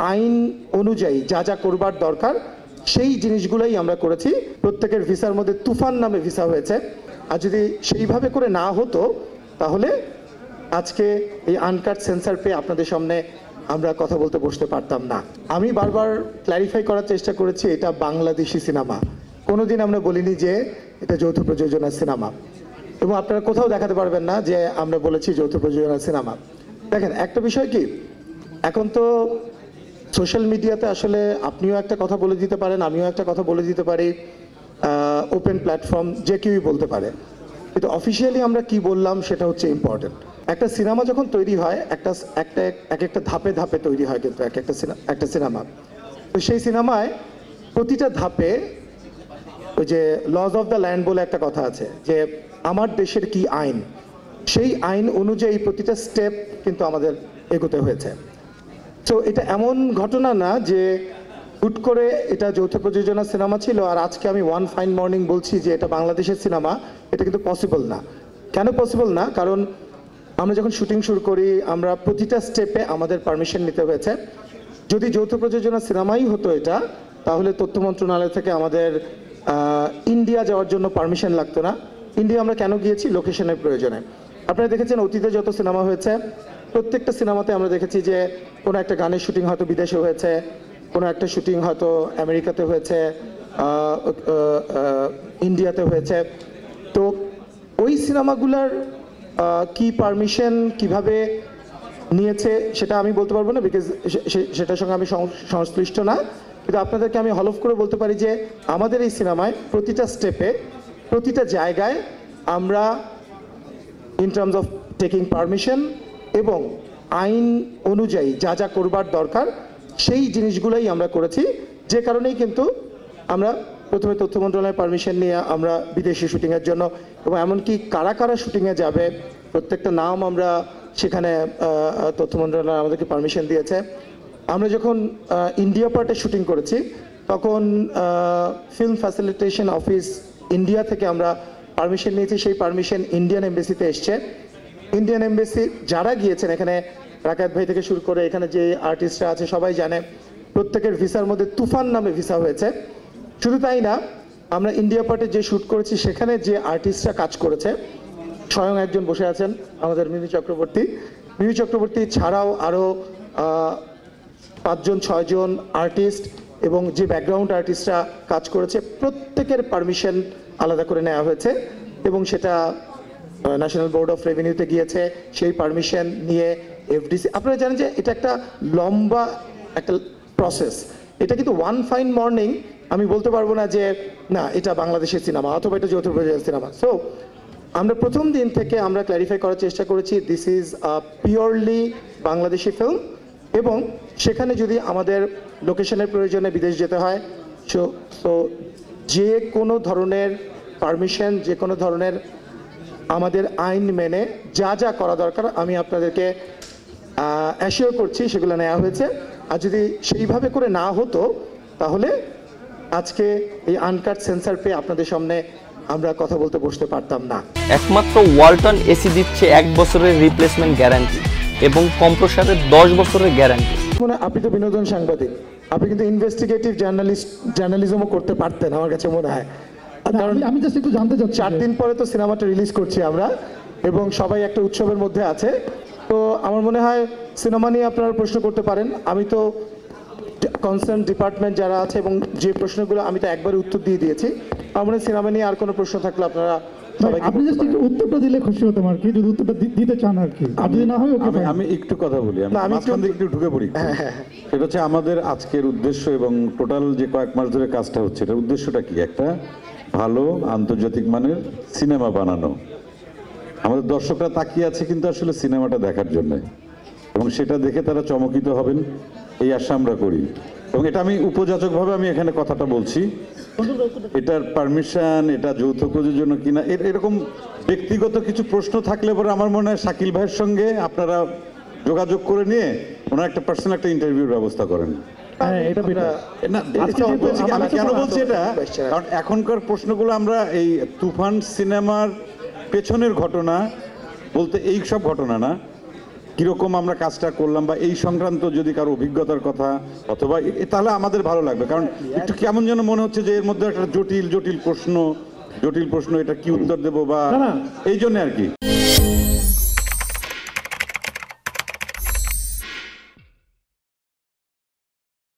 আইন অনুযায়ী যা যা করবার দরকার সেই জিনিসগুলোই আমরা করেছি। প্রত্যেকের ভিসার মধ্যে তুফান নামে ভিসা হয়েছে, আর যদি সেইভাবে করে না হতো তাহলে আজকে এই আনকাট সেন্সার পেয়ে আপনাদের সামনে আমরা কথা বলতে বসতে পারতাম না। আমি বারবার ক্ল্যারিফাই করার চেষ্টা করেছি এটা বাংলাদেশি সিনেমা, কোনোদিন আমরা বলিনি যে এটা যৌথ প্রযোজনার সিনেমা, এবং আপনারা কোথাও দেখাতে পারবেন না যে আমরা বলেছি যৌথ প্রযোজনার সিনেমা। দেখেন একটা বিষয় কি, এখন তো সোশ্যাল মিডিয়াতে আসলে আপনিও একটা কথা বলে দিতে পারেন, আমিও একটা কথা বলে দিতে পারি, ওপেন প্ল্যাটফর্ম, যে কেউই বলতে পারে, কিন্তু অফিসিয়ালি আমরা কি বললাম সেটা হচ্ছে ইম্পর্টেন্ট। একটা সিনেমা যখন তৈরি হয় এক একটা ধাপে ধাপে তৈরি হয়, কিন্তু একটা সিনেমা, তো সেই সিনেমায় প্রতিটা ধাপে ওই যে লজ অফ দ্য ল্যান্ড বলে একটা কথা আছে, যে আমার দেশের কি আইন, সেই আইন অনুযায়ী প্রতিটা স্টেপ কিন্তু আমাদের এগোতে হয়েছে। তো এটা এমন ঘটনা না যে হুট করে এটা যৌথ প্রযোজনা সিনেমা ছিল আর আজকে আমি ওয়ান ফাইন মর্নিং বলছি যে এটা বাংলাদেশের সিনেমা। এটা কিন্তু পসিবল না। কেন পসিবল না? কারণ আমরা যখন শুটিং শুরু করি আমরা প্রতিটা স্টেপে আমাদের পারমিশন নিতে হয়েছে। যদি যৌথ প্রযোজনা সিনেমাই হতো এটা, তাহলে তথ্য মন্ত্রণালয় থেকে আমাদের ইন্ডিয়া যাওয়ার জন্য পারমিশন লাগতো না। ইন্ডিয়া আমরা কেন গিয়েছি? লোকেশনের প্রয়োজনে। আপনারা দেখেছেন অতীতে যত সিনেমা হয়েছে প্রত্যেকটা সিনেমাতে আমরা দেখেছি যে কোনো একটা গানের শুটিং হয়তো বিদেশে হয়েছে, কোনো একটা শুটিং হয়তো আমেরিকাতে হয়েছে, ইন্ডিয়াতে হয়েছে। তো ওই সিনেমাগুলোর কি পারমিশন কিভাবে নিয়েছে সেটা আমি বলতে পারবো না, বিকজ সেটার সঙ্গে আমি সংশ্লিষ্ট না। কিন্তু আপনাদেরকে আমি হলফ করে বলতে পারি যে আমাদের এই সিনেমায় প্রতিটা স্টেপে প্রতিটা জায়গায় আমরা in terms of taking permission এবং আইন অনুযায়ী যা যা করবার দরকার সেই জিনিসগুলোই আমরা করেছি। যে কারণেই কিন্তু আমরা প্রথমে তথ্য মন্ত্রণালয়ের পারমিশন নিয়ে আমরা বিদেশি শুটিংয়ের জন্য, এবং এমনকি কারা কারা শুটিংয়ে যাবে প্রত্যেকটা নাম আমরা সেখানে তথ্য মন্ত্রণালয় আমাদেরকে পারমিশন দিয়েছে। আমরা যখন ইন্ডিয়া পার্টে শুটিং করেছি তখন ফিল্ম ফ্যাসিলিটেশন অফিস ইন্ডিয়া থেকে আমরা পারমিশন নিয়েছি। সেই পারমিশন ইন্ডিয়ান এমবেসিতে এসছে। ইন্ডিয়ান এমবেসি যারা গিয়েছেন, এখানে রাকাত ভাই থেকে শুরু করে এখানে যে আর্টিস্টরা আছে সবাই জানে, প্রত্যেকের ভিসার মধ্যে তুফান নামে ভিসা হয়েছে। শুধু তাই না, আমরা ইন্ডিয়া পার্টে যে শ্যুট করেছি সেখানে যে আর্টিস্টরা কাজ করেছে, স্বয়ং একজন বসে আছেন আমাদের মিমি চক্রবর্তী। মিমি চক্রবর্তী ছাড়াও আরও 5-6 জন আর্টিস্ট এবং যে ব্যাকগ্রাউন্ড আর্টিস্টরা কাজ করেছে প্রত্যেকের পারমিশন আলাদা করে নেওয়া হয়েছে, এবং সেটা ন্যাশনাল বোর্ড অফ রেভিনিউতে গিয়েছে। সেই পারমিশন নিয়ে এফডিসি, আপনারা জানেন যে এটা একটা লম্বা একটা প্রসেস। এটা কিন্তু ওয়ান ফাইন মর্নিং আমি বলতে পারবো না যে না এটা বাংলাদেশের সিনেমা অথবা এটা যৌথ প্রযোজনার সিনেমা। সো আমরা প্রথম দিন থেকে আমরা ক্ল্যারিফাই করার চেষ্টা করেছি this is purely Bangladeshi film, এবং সেখানে যদি আমাদের লোকেশনের প্রয়োজনে বিদেশ যেতে হয় সো যে কোনো ধরনের পারমিশন, যে কোনো ধরনের আমাদের আইন মেনে যা যা করা দরকার আমি আপনাদেরকে অ্যাসিওর করছি সেগুলো নেওয়া হয়েছে। আর যদি সেইভাবে করে না হতো তাহলে আজকে এই আনকাট সেন্সার পেয়ে আপনাদের সামনে আমরা কথা বলতে বসতে পারতাম না। একমাত্র ওয়ালটন এসি দিচ্ছে 1 বছরের রিপ্লেসমেন্ট গ্যারান্টি এবং কম্প্রেসারের 10 বছরের গ্যারান্টি। আপনি তো বিনোদন সাংবাদিক, আপনি কিন্তু ইনভেস্টিগেটিভ জার্নালিজমও করতে পারতেন আমার কাছে মনে হয়। কারণ আমি জাস্ট একটু জানতে চাচ্ছি, 4 দিন পরে তো সিনেমাটা রিলিজ করছি আমরা, এবং সবাই একটা উৎসবের মধ্যে আছে। তো আমার মনে হয় সিনেমা নিয়ে আপনারা প্রশ্ন করতে পারেন। আমি তো কনসার্ন ডিপার্টমেন্ট যারা আছে এবং যে প্রশ্নগুলো আমি তো একবারে উত্তর দিয়ে দিয়েছি। আমার মনে হয় সিনেমা নিয়ে আর কোনো প্রশ্ন থাকলে আপনারা আপনি জাস্ট একটু উত্তরটা দিলে খুশি হতাম আর কি, যদি উত্তরটা দিতে চান আর কি। আর যদি না হয় ওকে, আমি একটু কথা বলি, আমি একটু ঢুকে পড়ি। সেটা হচ্ছে আমাদের আজকের উদ্দেশ্য এবং টোটাল যে কয়েক মাস ধরে কাজটা হচ্ছে, এটার উদ্দেশ্যটা কি? একটা ভালো আন্তর্জাতিক মানের সিনেমা বানানো। আমাদের দর্শকরা তাকিয়ে আছে কিন্তু আসলে সিনেমাটা দেখার জন্য, এবং সেটা দেখে তারা চমকিত হবেন এই আশা আমরা করি। এবং এটা আমি উপযাচকভাবে আমি এখানে কথাটা বলছি, এটার পারমিশন, এটা যৌথ প্রযোজনা কিনা, এরকম ব্যক্তিগত কিছু প্রশ্ন থাকলে পরে আমার মনে হয় শাকিল ভাইয়ের সঙ্গে আপনারা যোগাযোগ করে নিয়ে ওনার একটা পার্সোনাল একটা ইন্টারভিউর ব্যবস্থা করেন। আমি কেন বলছি এটা, কারণ এখনকার প্রশ্নগুলো আমরা এই তুফান সিনেমার পেছনের ঘটনা বলতে এই সব ঘটনা না, কিরকম আমরা কাজটা করলাম বা এই সংক্রান্ত যদি কারো অভিজ্ঞতার কথা অথবা তাহলে আমাদের ভালো লাগবে, কারণ একটু কেমন যেন মনে হচ্ছে যে এর মধ্যে একটা জটিল জটিল প্রশ্ন, এটা কি উত্তর দেবো বা না, না। এই জন্য আর কি।